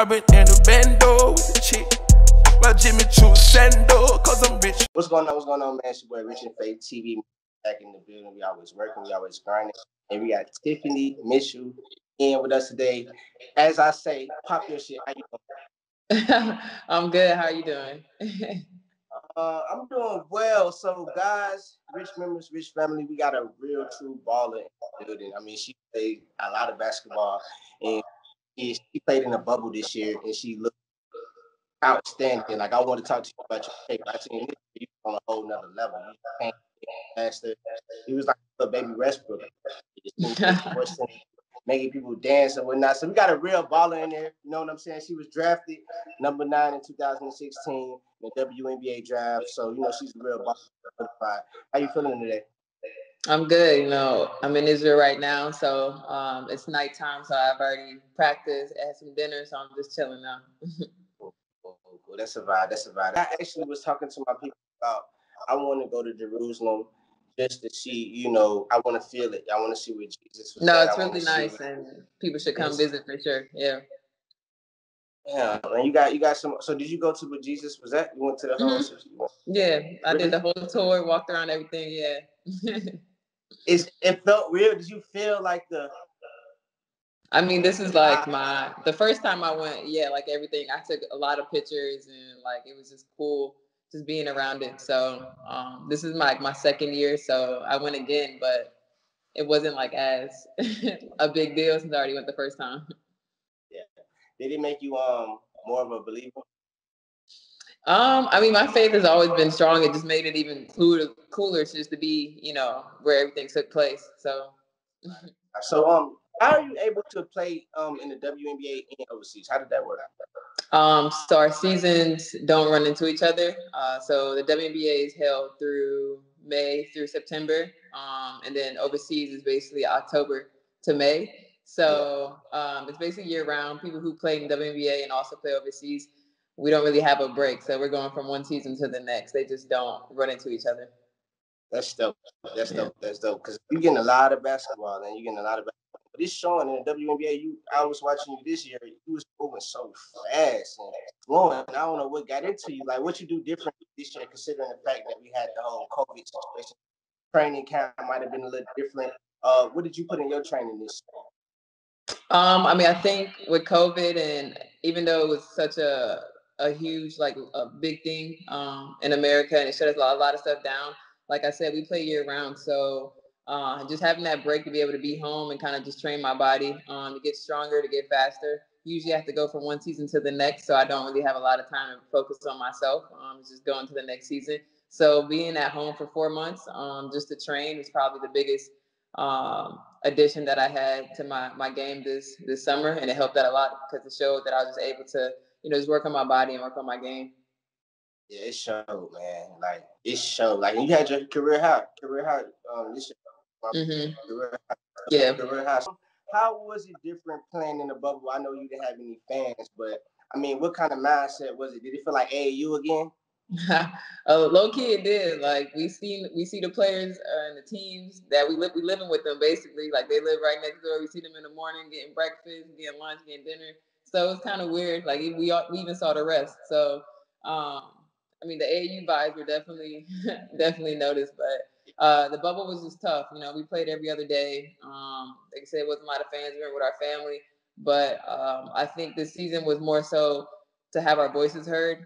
I've been in the bando with the chick. My Jimmy Choo Sando, cause I'm rich. What's going on? What's going on, man? It's your boy Rich and Faith TV back in the building. We always working, we always grinding. And we got Tiffany, Mitchell, in with us today. As I say, pop your shit. How you doing? I'm good. How are you doing? I'm doing well. So, guys, rich members, rich family, we got a real true baller in the building. I mean, she played a lot of basketball, and she played in a bubble this year, and she looked outstanding. Like, I want to talk to you about your tape. I seen you on a whole nother level. You came faster. He was like a baby Westbrook. Making people dance and whatnot. So we got a real baller in there. You know what I'm saying? She was drafted number 9 in 2016 in the WNBA draft. So, you know, she's a real baller. How you feeling today? I'm good. You know, I'm in Israel right now. So it's nighttime. So I've already practiced, had some dinner. So I'm just chilling now. Cool. That's a vibe. That's a vibe. I actually was talking to my people about I want to go to Jerusalem just to see, you know, I want to feel it. I want to see where Jesus was. No, it's really nice, and people should come visit for sure. Yeah. Yeah, and you got some. So did you go to where Jesus was at? You went to the whole. Yeah, I did the whole tour, walked around everything. Yeah. It felt real. Did you feel like the? I mean, this is like the first time I went. Yeah, like everything. I took a lot of pictures, and like it was just cool just being around it. So this is my second year, so I went again, but it wasn't like as a big deal since I already went the first time. Yeah. Did it make you more of a believer? I mean, my faith has always been strong. It just made it even cooler just to be, you know, where everything took place. So how are you able to play in the WNBA and overseas? How did that work? So our seasons don't run into each other. So the WNBA is held through May through September, and then overseas is basically October to May. So it's basically year round. People who play in WNBA and also play overseas, we don't really have a break. So we're going from one season to the next. They just don't run into each other. That's dope. That's dope. That's dope. Because you're getting a lot of basketball, and you're getting a lot of basketball. But it's showing in the WNBA. I was watching you this year. You was moving so fast and flowing. I don't know what got into you. Like, what you do different this year, considering the fact that we had the whole COVID situation. Training camp might have been a little different. What did you put in your training this year? I mean, I think with COVID, and even though it was such a huge, like a big thing in America, and it shut us a lot of stuff down. Like I said, we play year round, so just having that break to be able to be home and kind of just train my body to get stronger, to get faster. Usually I have to go from one season to the next, so I don't really have a lot of time to focus on myself. Just going to the next season. So being at home for 4 months just to train was probably the biggest addition that I had to my game this summer, and it helped out a lot because it showed that I was just able to, you know, just work on my body and work on my game. Yeah, it showed, man. Like it showed. Like you had your career high this year. Career high. How was it different playing in the bubble? I know you didn't have any fans, but I mean, what kind of mindset was it? Did it feel like AAU again? Low key it did. Like we see the players and the teams that we living with them basically. Like they live right next door. We see them in the morning getting breakfast, getting lunch, getting dinner. So it's kind of weird. Like we even saw the rest. So I mean the AAU vibes were definitely noticed, but the bubble was just tough. You know, we played every other day. Like I said, it wasn't a lot of fans. We were with our family, but I think this season was more so to have our voices heard,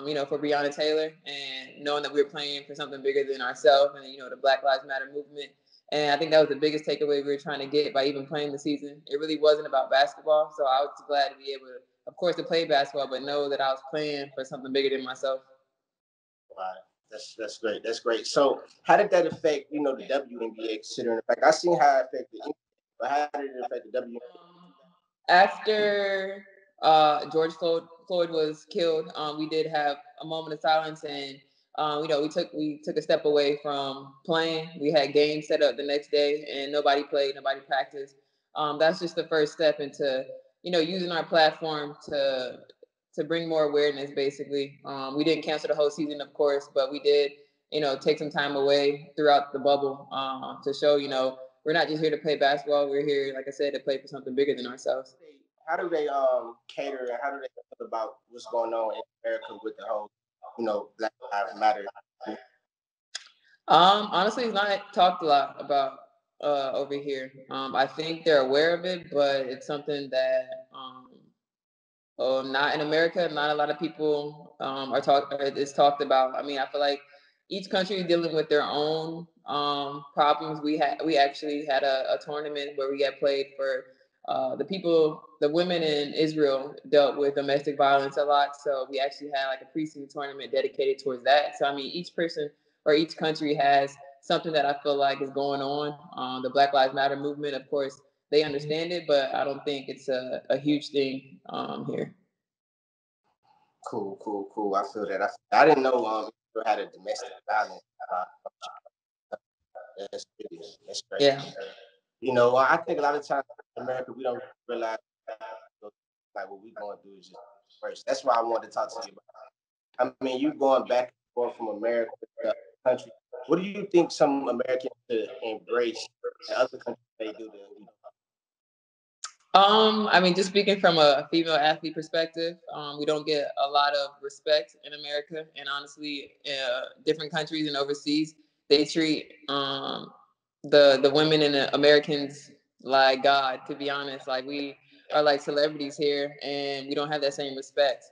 you know, for Breonna Taylor, and knowing that we were playing for something bigger than ourselves, and, you know, the Black Lives Matter movement. And I think that was the biggest takeaway we were trying to get by even playing the season. It really wasn't about basketball, so I was glad to be able to, of course, to play basketball, but know that I was playing for something bigger than myself. Wow, that's great. That's great. So how did that affect, you know, the WNBA, considering the fact I seen how it affected, but how did it affect the WNBA? After George Floyd was killed, we did have a moment of silence, and you know, we took a step away from playing. We had games set up the next day, and nobody played, nobody practiced. That's just the first step into, you know, using our platform to bring more awareness. Basically, we didn't cancel the whole season, of course, but we did, you know, take some time away throughout the bubble to show, you know, we're not just here to play basketball. We're here, like I said, to play for something bigger than ourselves. cater and how do they feel about what's going on in America with the whole, Black Lives Matter? Honestly, it's not talked a lot about over here. I think they're aware of it, but it's something that not in America. Not a lot of people is talked about. I mean, I feel like each country is dealing with their own problems. We actually had a tournament where we got played for the women in Israel dealt with domestic violence a lot. So we actually had like a preseason tournament dedicated towards that. So I mean, each person or each country has something that I feel like is going on. The Black Lives Matter movement, of course, they understand it, but I don't think it's a huge thing here. Cool. I feel that. I didn't know you had a domestic violence. That's great. Yeah. I think a lot of times in America we don't realize like what we're going through is just worse. That's why I wanted to talk to you about. I mean, you going back and forth from America to other countries. What do you think some Americans should embrace that other countries they do that we don't? I mean, just speaking from a female athlete perspective, we don't get a lot of respect in America, and honestly, different countries and overseas, they treat the women and the Americans like God. To be honest, like we are like celebrities here, and we don't have that same respect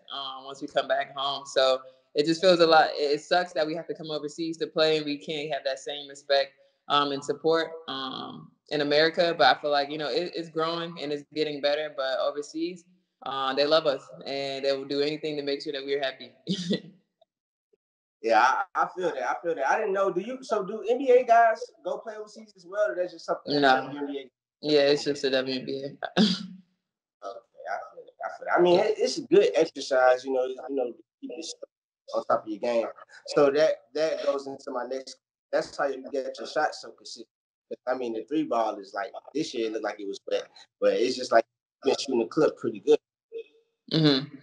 once we come back home. So it just feels a lot. It sucks that we have to come overseas to play, and we can't have that same respect and support in America. But I feel like it's growing and it's getting better. But overseas, they love us and they will do anything to make sure that we're happy. Yeah, I feel that. I didn't know. Do NBA guys go play overseas as well, or that's just something that No. WNBA? Yeah, it's just the WNBA. Okay, I feel it. I mean, it's a good exercise, to keep it on top of your game. So that goes into my next. That's how you get your shots so consistent. I mean, the three ball is like this year. It looked like it was wet, but it's just like you've been shooting the clip pretty good.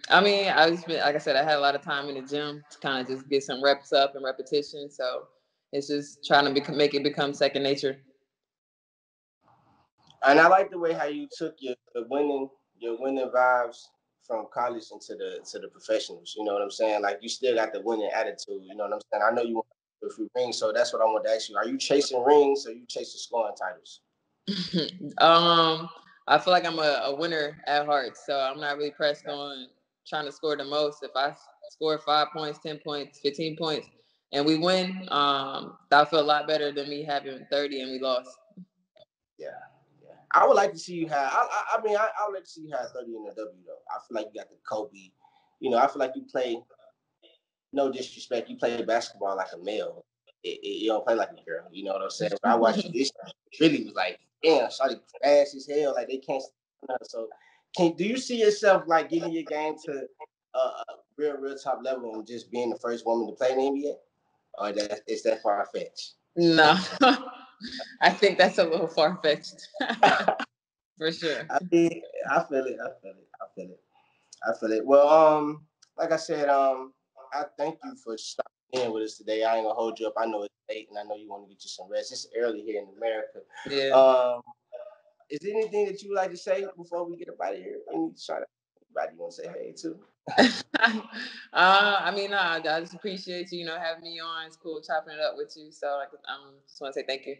I mean, like I said, I had a lot of time in the gym to kind of just get some reps up and repetition. So it's just trying to make it become second nature. And I like the way how you took your winning vibes from college into the professionals. You know what I'm saying? Like you still got the winning attitude. You know what I'm saying? I know you want a few rings, so that's what I want to ask you. Are you chasing rings or you chasing scoring titles? I feel like I'm a winner at heart, so I'm not really pressed on trying to score the most. If I score 5 points, 10 points, 15 points, and we win, that'll feel a lot better than me having 30 and we lost. Yeah. I would like to see you have. I mean, I would like to see you have 30 in the W though. I feel like you got the Kobe. I feel like you play. No disrespect, you play basketball like a male. You don't play like a girl. You know what I'm saying? When I watched you this, really was like, damn, shawty fast as hell. Like they can't. So, do you see yourself like getting your game to a real top level and just being the first woman to play in the NBA? Or is that far fetched? No, I think that's a little far fetched. For sure. I mean, I feel it. Well, like I said, I thank you for stopping in with us today. I ain't gonna hold you up. I know it's late, and I know you want to get you some rest. It's early here in America. Yeah. Is there anything that you would like to say before we get up out of here? Any shout out? Anybody you want to say hey to? I mean, I just appreciate you, having me on. It's cool chopping it up with you. So, just want to say thank you.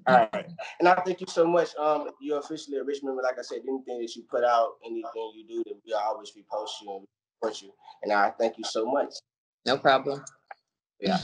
All right, and I thank you so much. You're officially a rich member. Like I said, anything that you put out, anything you do, that we always repost you and support you. And I thank you so much. No problem. Yeah.